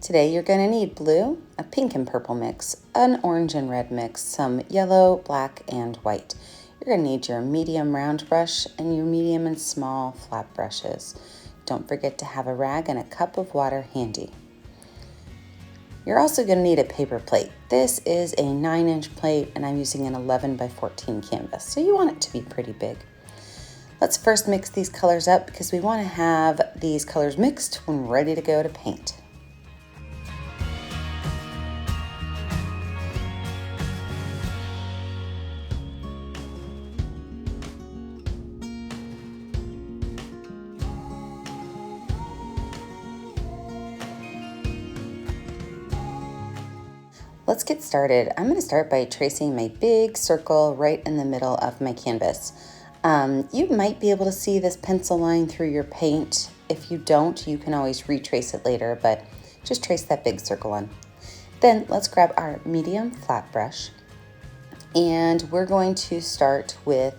Today you're going to need blue, a pink and purple mix, an orange and red mix, some yellow, black, and white. You're going to need your medium round brush and your medium and small flat brushes. Don't forget to have a rag and a cup of water handy. You're also going to need a paper plate. This is a 9-inch plate and I'm using an 11 by 14 canvas, so you want it to be pretty big. Let's first mix these colors up because we want to have these colors mixed when we're ready to go to paint. Let's get started. I'm going to start by tracing my big circle right in the middle of my canvas. You might be able to see this pencil line through your paint. If you don't, you can always retrace it later, but just trace that big circle on. Then let's grab our medium flat brush and we're going to start with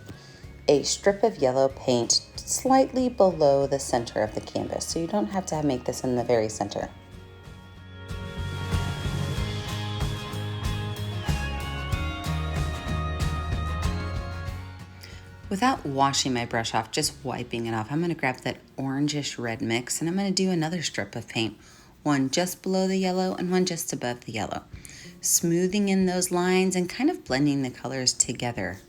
a strip of yellow paint slightly below the center of the canvas. So you don't have to make this in the very center. Without washing my brush off, just wiping it off, I'm going to grab that orangish red mix and I'm going to do another strip of paint, one just below the yellow and one just above the yellow, smoothing in those lines and kind of blending the colors together.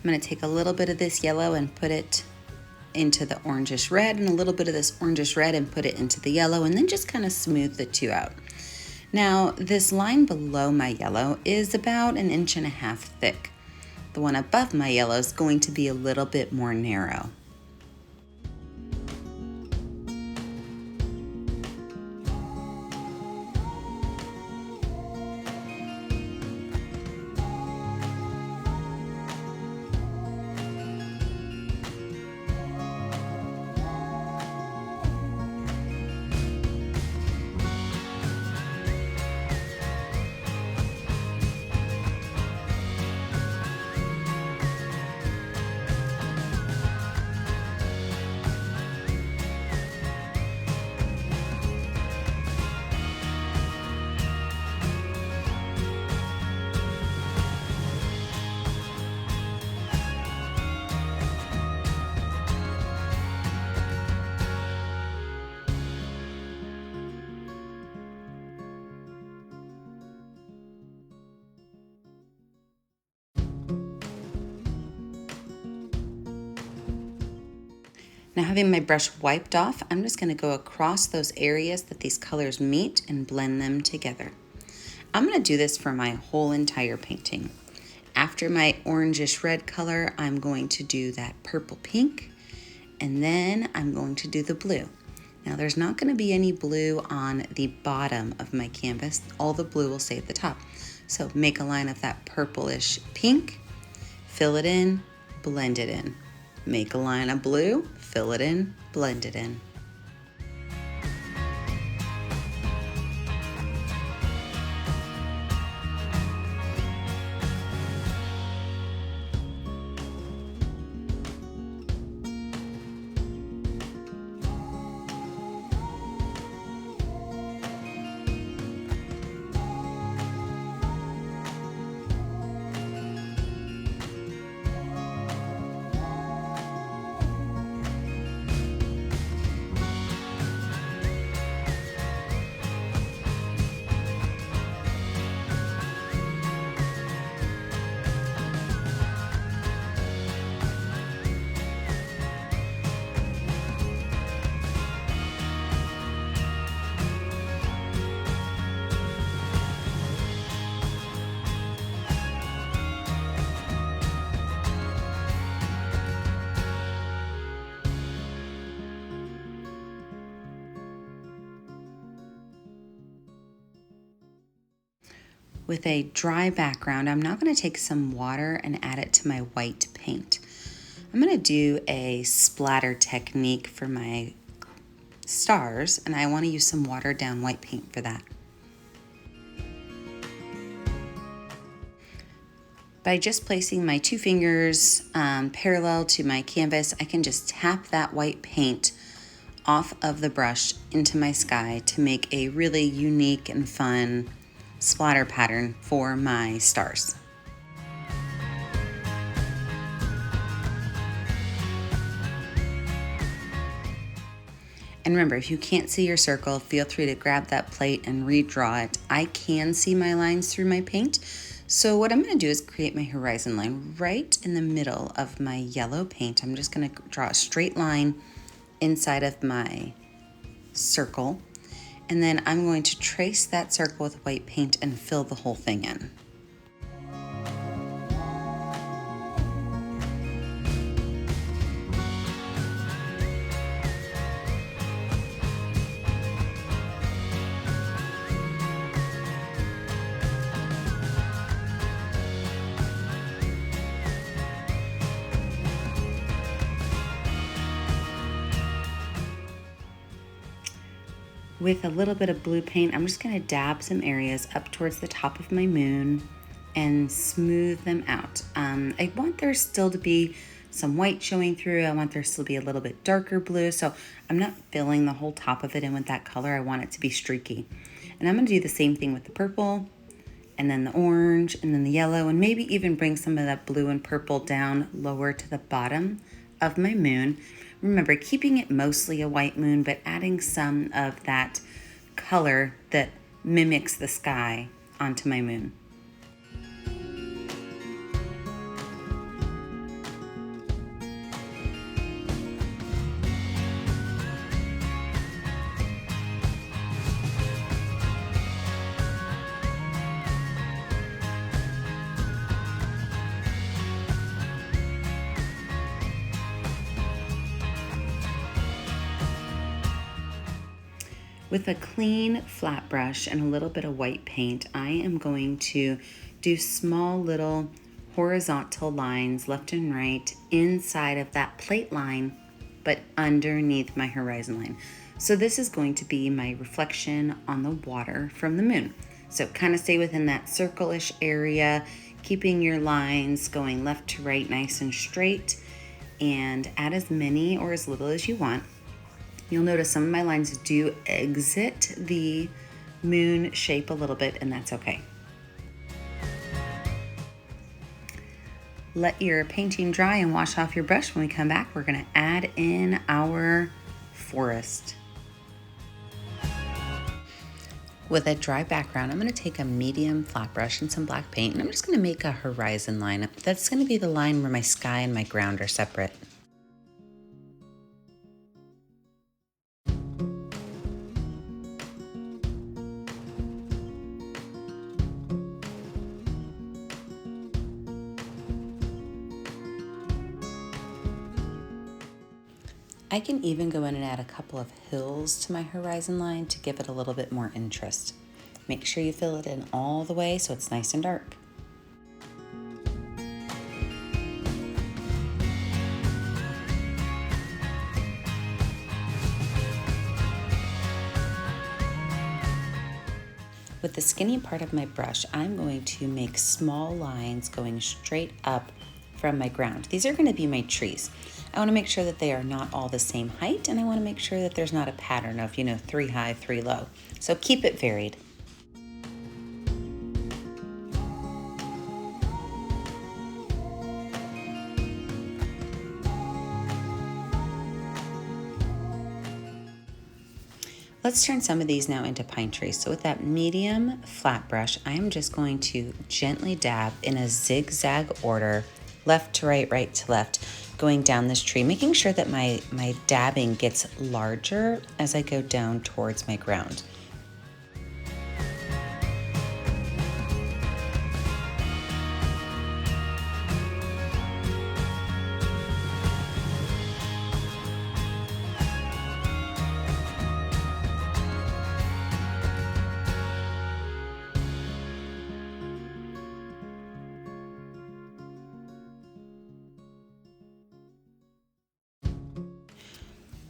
I'm going to take a little bit of this yellow and put it into the orangish red and a little bit of this orangish red and put it into the yellow and then just kind of smooth the two out. Now this line below my yellow is about 1.5 inches thick. The one above my yellow is going to be a little bit more narrow. Now having my brush wiped off, I'm just going to go across those areas that these colors meet and blend them together. I'm going to do this for my whole entire painting. After my orangish red color, I'm going to do that purple pink, and then I'm going to do the blue. Now there's not going to be any blue on the bottom of my canvas. All the blue will stay at the top. So make a line of that purplish pink, fill it in, blend it in. Make a line of blue, fill it in, blend it in. With a dry background, I'm now going to take some water and add it to my white paint. I'm going to do a splatter technique for my stars, and I want to use some watered down white paint for that. By just placing my two fingers parallel to my canvas, I can just tap that white paint off of the brush into my sky to make a really unique and fun splatter pattern for my stars. And remember, if you can't see your circle, feel free to grab that plate and redraw it. I can see my lines through my paint. So what I'm going to do is create my horizon line right in the middle of my yellow paint. I'm just going to draw a straight line inside of my circle. And then I'm going to trace that circle with white paint and fill the whole thing in. With a little bit of blue paint, I'm just going to dab some areas up towards the top of my moon and smooth them out. I want there still to be some white showing through. I want there still to be a little bit darker blue, so I'm not filling the whole top of it in with that color. I want it to be streaky. And I'm going to do the same thing with the purple, and then the orange, and then the yellow, and maybe even bring some of that blue and purple down lower to the bottom of my moon. Remember, keeping it mostly a white moon, but adding some of that color that mimics the sky onto my moon. With a clean flat brush and a little bit of white paint, I am going to do small little horizontal lines left and right inside of that plate line, but underneath my horizon line. So this is going to be my reflection on the water from the moon. So kind of stay within that circle-ish area, keeping your lines going left to right nice and straight, and add as many or as little as you want. You'll notice some of my lines do exit the moon shape a little bit, and that's okay. Let your painting dry and wash off your brush. When we come back, we're going to add in our forest. With a dry background, I'm going to take a medium flat brush and some black paint, and I'm just going to make a horizon line. That's going to be the line where my sky and my ground are separate. I can even go in and add a couple of hills to my horizon line to give it a little bit more interest. Make sure you fill it in all the way so it's nice and dark. With the skinny part of my brush, I'm going to make small lines going straight up from my ground. These are going to be my trees. I want to make sure that they are not all the same height, and I want to make sure that there's not a pattern of, 3 high, 3 low. So keep it varied. Let's turn some of these now into pine trees. So with that medium flat brush, I am just going to gently dab in a zigzag order, left to right, right to left, going down this tree, making sure that my dabbing gets larger as I go down towards my ground.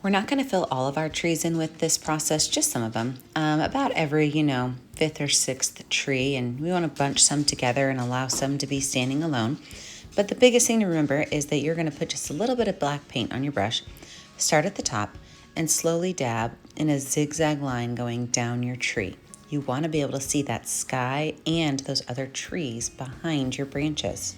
We're not going to fill all of our trees in with this process, just some of them. About every, fifth or sixth tree, and we want to bunch some together and allow some to be standing alone. But the biggest thing to remember is that you're going to put just a little bit of black paint on your brush, start at the top, and slowly dab in a zigzag line going down your tree. You want to be able to see that sky and those other trees behind your branches.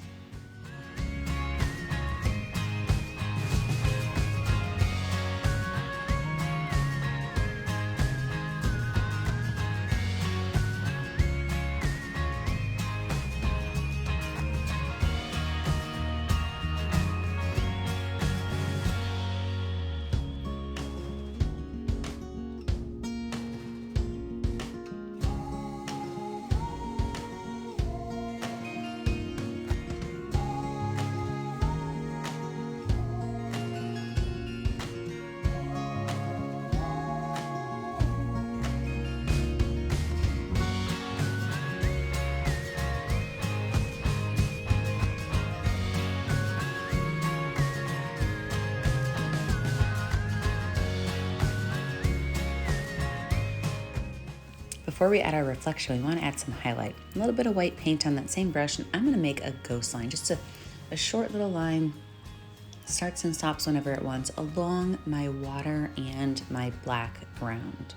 Before we add our reflection, we want to add some highlight. A little bit of white paint on that same brush, and I'm going to make a ghost line, just a short little line, starts and stops whenever it wants, along my water and my black ground.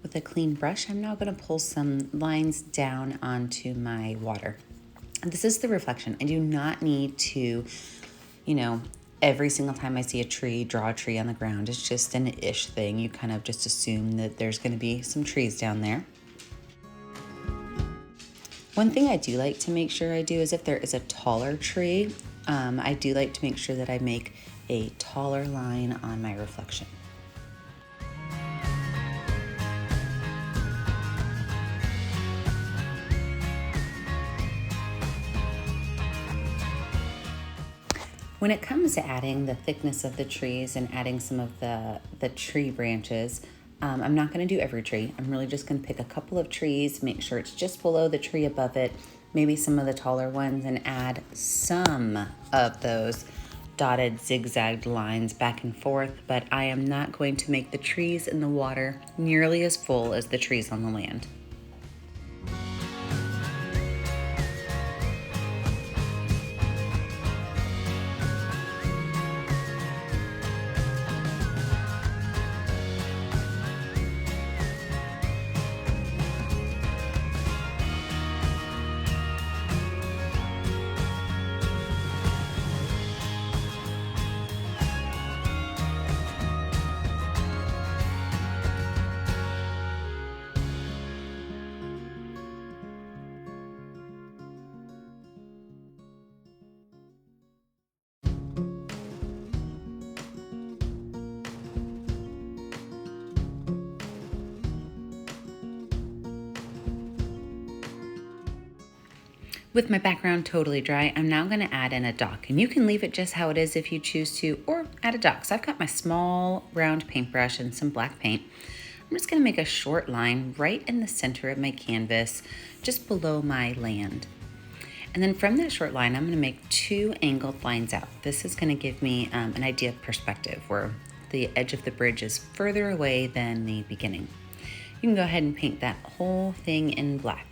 With a clean brush, I'm now going to pull some lines down onto my water. And this is the reflection. I do not need to, every single time I see a tree, draw a tree on the ground. It's just an ish thing. You kind of just assume that there's going to be some trees down there. One thing I do like to make sure I do is if there is a taller tree, I do like to make sure that I make a taller line on my reflection. When it comes to adding the thickness of the trees and adding some of the tree branches, I'm not going to do every tree. I'm really just going to pick a couple of trees, make sure it's just below the tree above it, maybe some of the taller ones, and add some of those dotted zigzagged lines back and forth. But I am not going to make the trees in the water nearly as full as the trees on the land. With my background totally dry, I'm now going to add in a dock, and you can leave it just how it is if you choose to, or add a dock. So I've got my small round paintbrush and some black paint. I'm just going to make a short line right in the center of my canvas, just below my land. And then from that short line, I'm going to make 2 angled lines out. This is going to give me an idea of perspective, where the edge of the bridge is further away than the beginning. You can go ahead and paint that whole thing in black.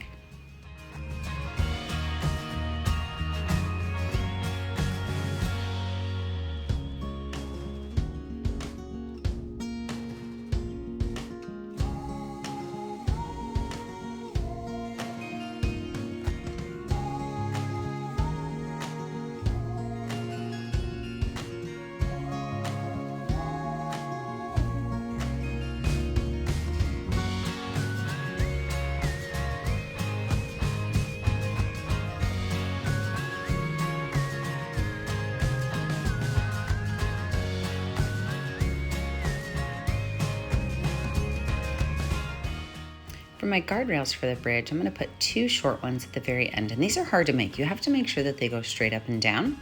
For my guardrails for the bridge, I'm going to put 2 short ones at the very end, and these are hard to make. You have to make sure that they go straight up and down.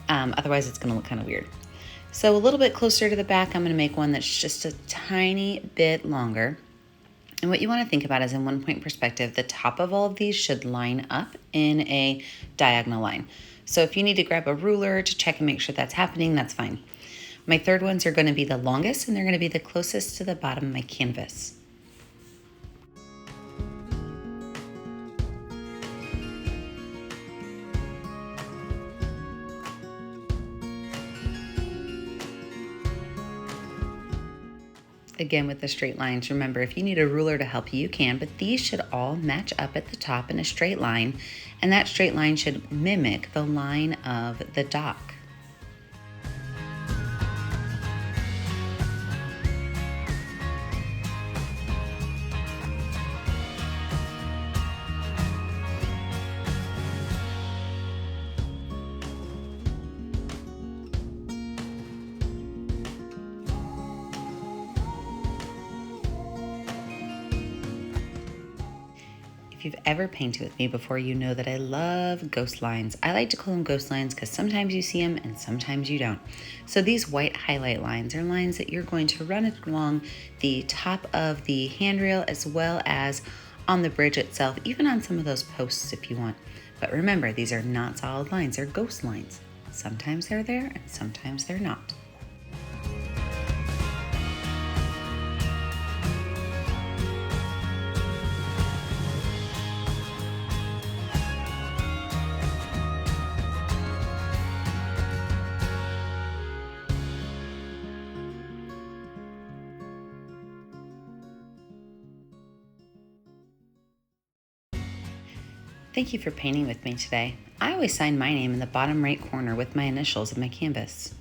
Otherwise, it's going to look kind of weird. So a little bit closer to the back, I'm going to make one that's just a tiny bit longer. And what you want to think about is in 1 point perspective, the top of all of these should line up in a diagonal line. So if you need to grab a ruler to check and make sure that's happening, that's fine. My third ones are going to be the longest, and they're going to be the closest to the bottom of my canvas. Again, with the straight lines, remember, if you need a ruler to help you, you can, but these should all match up at the top in a straight line, and that straight line should mimic the line of the dock. If you've ever painted with me before, you know that I love ghost lines. I like to call them ghost lines because sometimes you see them and sometimes you don't. So these white highlight lines are lines that you're going to run along the top of the handrail as well as on the bridge itself, even on some of those posts if you want. But remember, these are not solid lines, they're ghost lines. Sometimes they're there and sometimes they're not. Thank you for painting with me today. I always sign my name in the bottom right corner with my initials of my canvas.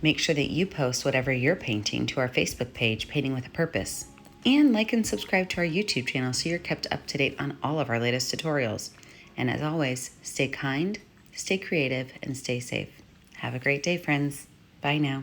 Make sure that you post whatever you're painting to our Facebook page, Painting with a Purpose, and like and subscribe to our YouTube channel so you're kept up to date on all of our latest tutorials. And as always, stay kind, stay creative, and stay safe. Have a great day, friends. Bye now.